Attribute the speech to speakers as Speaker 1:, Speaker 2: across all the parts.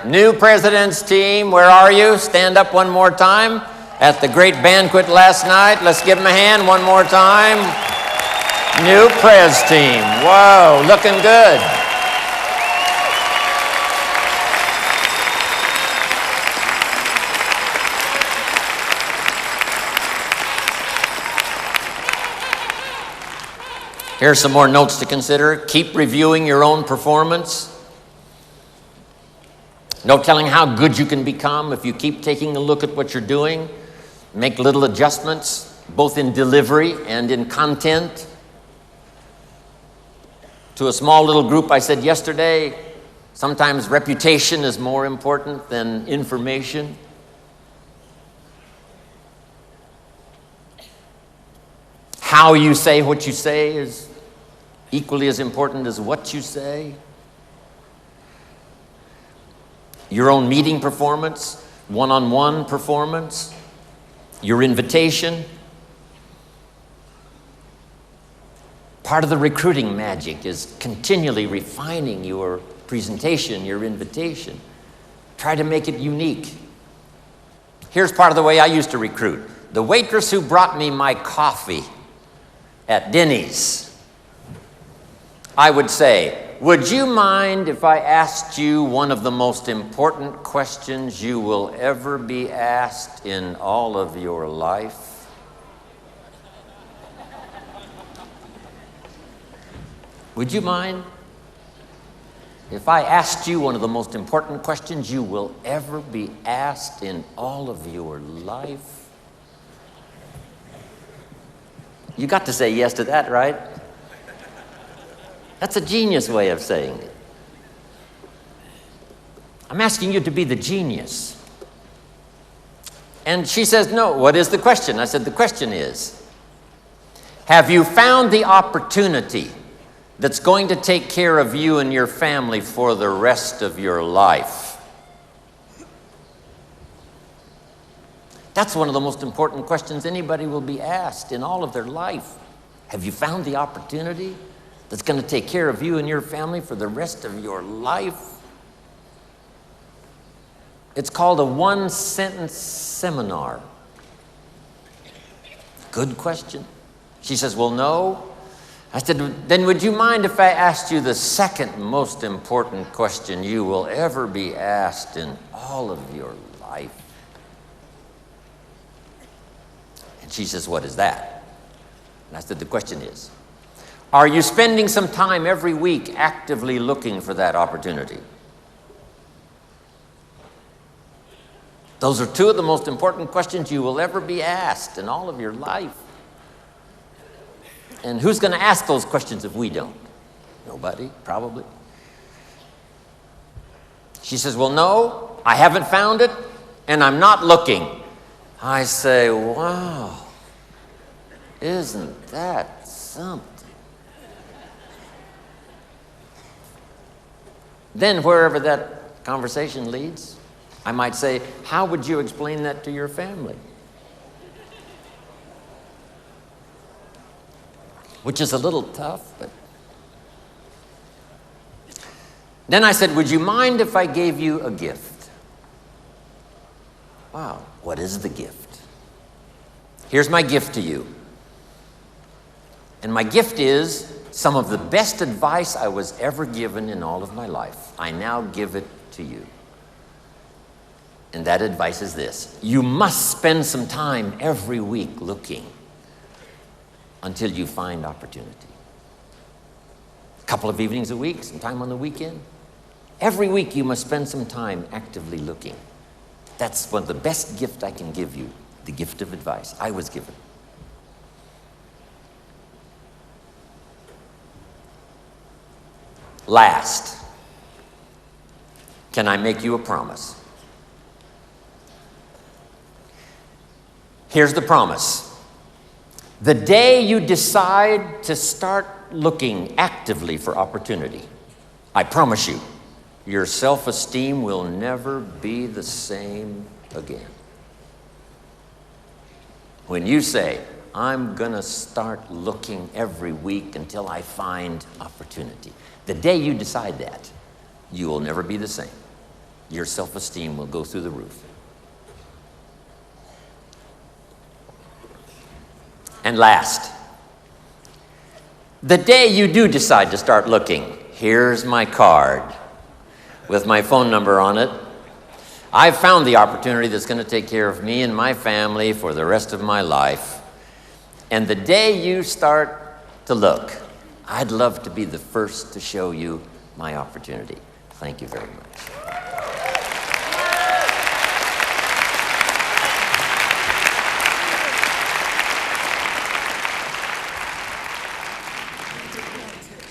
Speaker 1: New president's team, where are you? Stand up one more time. At the great banquet last night, let's give them a hand one more time. New pres team. Whoa, looking good. Here's some more notes to consider. Keep reviewing your own performance. No telling how good you can become if you keep taking a look at what you're doing. Make little adjustments, both in delivery and in content. To a small little group I said yesterday, sometimes reputation is more important than information. How you say what you say is equally as important as what you say. Your own meeting performance, one-on-one performance, your invitation. Part of the recruiting magic is continually refining your presentation, your invitation. Try to make it unique. Here's part of the way I used to recruit. The waitress who brought me my coffee at Denny's, I would say, would you mind if I asked you one of the most important questions you will ever be asked in all of your life? Would you mind if I asked you one of the most important questions you will ever be asked in all of your life? You got to say yes to that, right? That's a genius way of saying it. I'm asking you to be the genius. And she says, no, what is the question? I said, the question is, have you found the opportunity that's going to take care of you and your family for the rest of your life? That's one of the most important questions anybody will be asked in all of their life. Have you found the opportunity that's going to take care of you and your family for the rest of your life? It's called a one-sentence seminar. Good question. She says, well, no. I said, then would you mind if I asked you the second most important question you will ever be asked in all of your life? And she says, what is that? And I said, the question is, are you spending some time every week actively looking for that opportunity? Those are two of the most important questions you will ever be asked in all of your life. And who's going to ask those questions if we don't? Nobody, probably. She says, well, no, I haven't found it, and I'm not looking. I say, wow, isn't that something? Then wherever that conversation leads, I might say, how would you explain that to your family? Which is a little tough, but. Then I said, would you mind if I gave you a gift? Wow, what is the gift? Here's my gift to you. And my gift is some of the best advice I was ever given in all of my life. I now give it to you. And that advice is this: you must spend some time every week looking until you find opportunity. A couple of evenings a week, some time on the weekend. Every week you must spend some time actively looking. That's one of the best gifts I can give you, the gift of advice I was given. Last, can I make you a promise? Here's the promise. The day you decide to start looking actively for opportunity, I promise you, your self-esteem will never be the same again. When you say, I'm going to start looking every week until I find opportunity, the day you decide that, you will never be the same. your self-esteem will go through the roof. And last, the day you do decide to start looking, here's my card with my phone number on it. I've found the opportunity that's going to take care of me and my family for the rest of my life. And the day you start to look, I'd love to be the first to show you my opportunity. Thank you very much.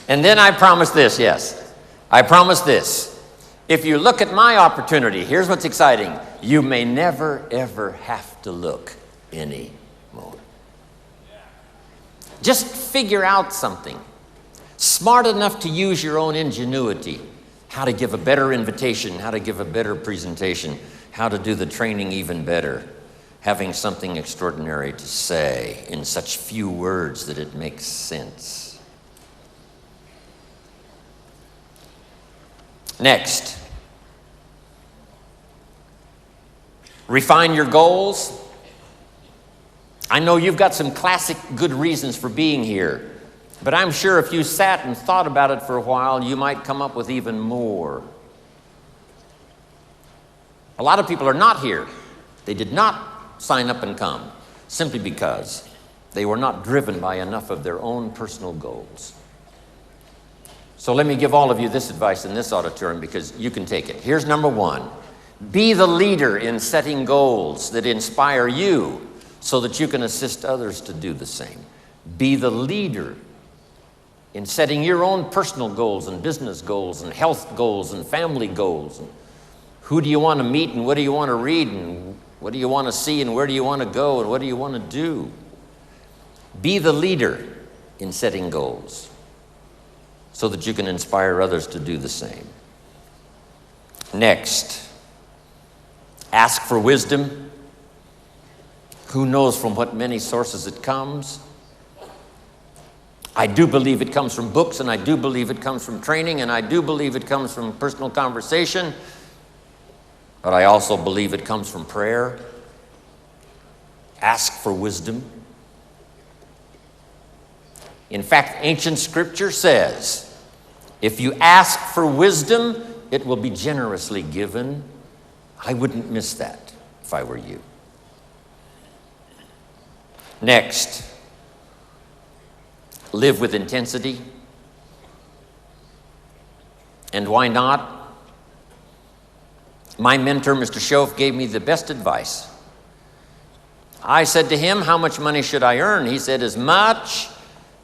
Speaker 1: And then I promise this, yes. I promise this. If you look at my opportunity, here's what's exciting. You may never, ever have to look anymore. Just figure out something. Smart enough to use your own ingenuity. How to give a better invitation, how to give a better presentation, how to do the training even better. Having something extraordinary to say in such few words that it makes sense. Next, refine your goals. I know you've got some classic good reasons for being here, but I'm sure if you sat and thought about it for a while, you might come up with even more. A lot of people are not here. They did not sign up and come simply because they were not driven by enough of their own personal goals. So let me give all of you this advice in this auditorium because you can take it. Here's number one. Be the leader in setting goals that inspire you so that you can assist others to do the same. Be the leader in setting your own personal goals and business goals and health goals and family goals. And who do you want to meet and what do you want to read and what do you want to see and where do you want to go and what do you want to do? Be the leader in setting goals so that you can inspire others to do the same. Next, ask for wisdom. Who knows from what many sources it comes? I do believe it comes from books, and I do believe it comes from training, and I do believe it comes from personal conversation, but I also believe it comes from prayer. Ask for wisdom. In fact, ancient scripture says, if you ask for wisdom, it will be generously given. I wouldn't miss that if I were you. Next, live with intensity. And why not? My mentor, Mr. Schoaf, gave me the best advice. I said to him, how much money should I earn? He said, as much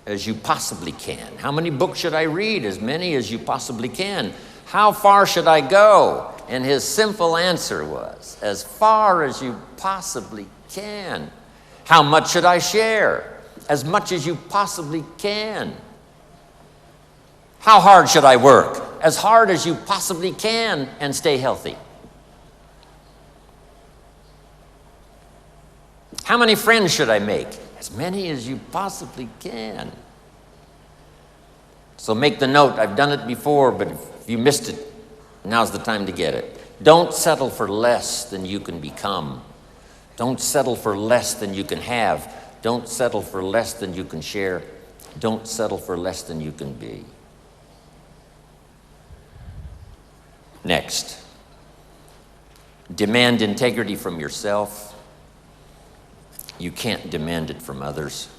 Speaker 1: as you possibly can. How many books should I read? As many as you possibly can. How far should I go? And his simple answer was, as far as you possibly can. How much should I share? As much as you possibly can. How hard should I work? As hard as you possibly can and stay healthy. How many friends should I make? As many as you possibly can. So make the note. I've done it before, but if you missed it, now's the time to get it. Don't settle for less than you can become. Don't settle for less than you can have. Don't settle for less than you can share. Don't settle for less than you can be. Next, demand integrity from yourself. You can't demand it from others.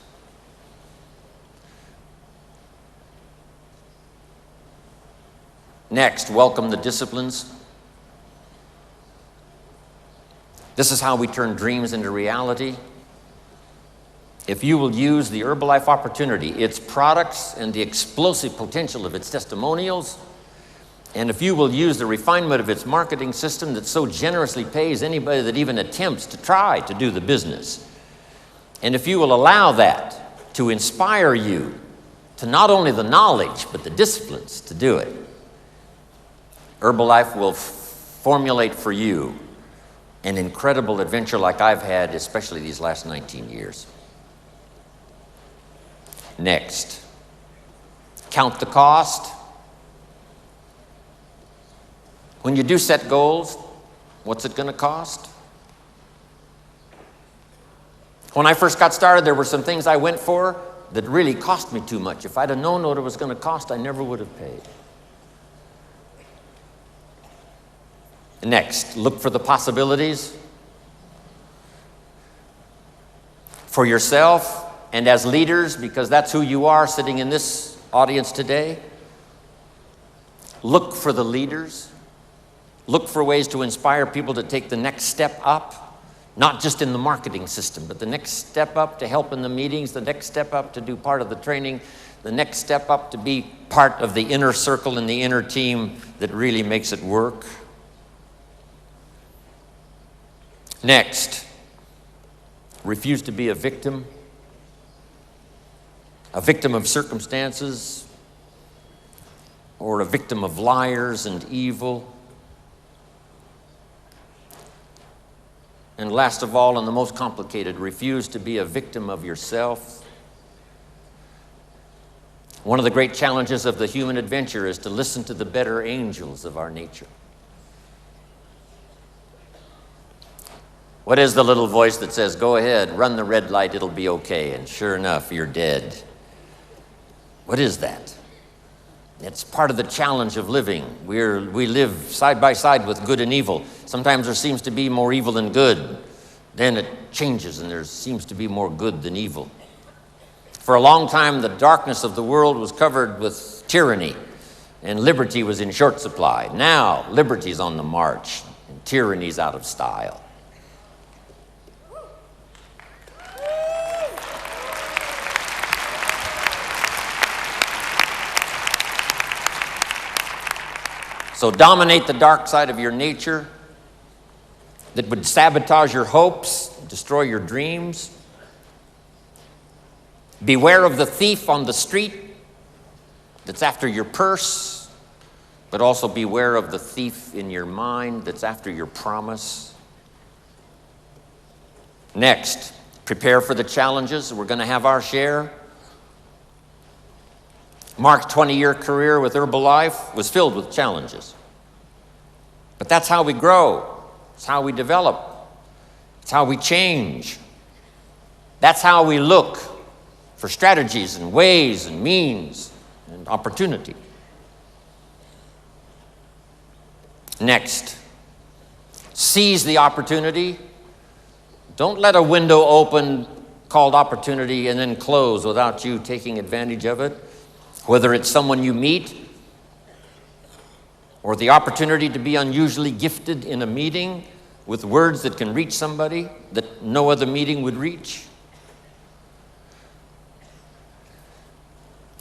Speaker 1: Next, welcome the disciplines. This is how we turn dreams into reality. If you will use the Herbalife opportunity, its products and the explosive potential of its testimonials, and if you will use the refinement of its marketing system that so generously pays anybody that even attempts to try to do the business, and if you will allow that to inspire you to not only the knowledge, but the disciplines to do it, Herbalife will formulate for you an incredible adventure like I've had, especially these last 19 years. Next, count the cost. When you do set goals, what's it going to cost? When I first got started, there were some things I went for that really cost me too much. If I'd have known what it was going to cost, I never would have paid. Next, look for the possibilities for yourself and as leaders, because that's who you are sitting in this audience today. Look for the leaders. Look for ways to inspire people to take the next step up, not just in the marketing system, but the next step up to help in the meetings, the next step up to do part of the training, the next step up to be part of the inner circle and the inner team that really makes it work. Next, refuse to be a victim of circumstances, or a victim of liars and evil. And last of all, and the most complicated, refuse to be a victim of yourself. One of the great challenges of the human adventure is to listen to the better angels of our nature. What is the little voice that says, go ahead, run the red light, it'll be okay, and sure enough, you're dead? What is that? It's part of the challenge of living. We live side by side with good and evil. Sometimes there seems to be more evil than good. Then it changes and there seems to be more good than evil. For a long time, the darkness of the world was covered with tyranny, and liberty was in short supply. Now, liberty's on the march, and tyranny's out of style. So dominate the dark side of your nature that would sabotage your hopes, destroy your dreams. Beware of the thief on the street that's after your purse, but also beware of the thief in your mind that's after your promise. Next, prepare for the challenges. We're going to have our share. Mark's 20-year career with Herbalife was filled with challenges. But that's how we grow. It's how we develop. It's how we change. That's how we look for strategies and ways and means and opportunity. Next, seize the opportunity. Don't let a window open called opportunity and then close without you taking advantage of it. Whether it's someone you meet, or the opportunity to be unusually gifted in a meeting with words that can reach somebody that no other meeting would reach.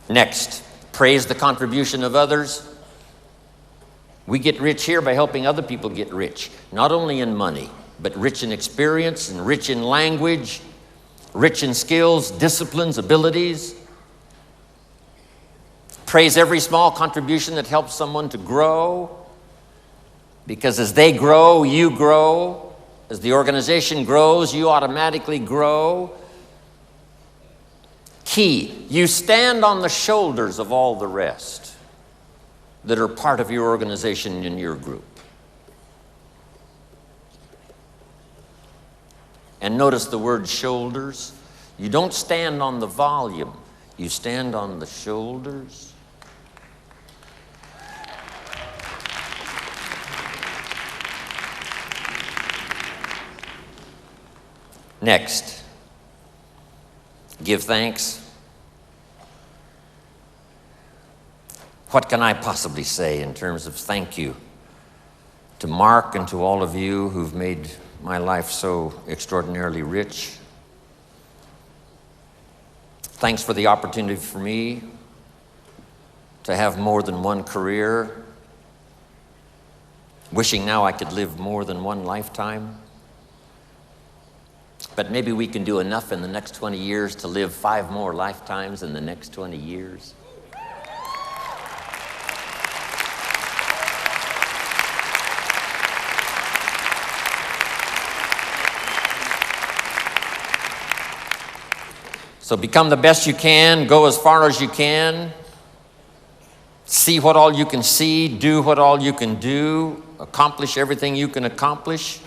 Speaker 1: Next, praise the contribution of others. We get rich here by helping other people get rich, not only in money, but rich in experience and rich in language, rich in skills, disciplines, abilities. Praise every small contribution that helps someone to grow, because as they grow, you grow. As the organization grows, you automatically grow. Key, you stand on the shoulders of all the rest that are part of your organization and your group. And notice the word shoulders. You don't stand on the volume, you stand on the shoulders. Next, give thanks. What can I possibly say in terms of thank you to Mark and to all of you who've made my life so extraordinarily rich? Thanks for the opportunity for me to have more than one career. Wishing now I could live more than one lifetime. But maybe we can do enough in the next 20 years to live 5 more lifetimes in the next 20 years. So become the best you can, go as far as you can, see what all you can see, do what all you can do, accomplish everything you can accomplish.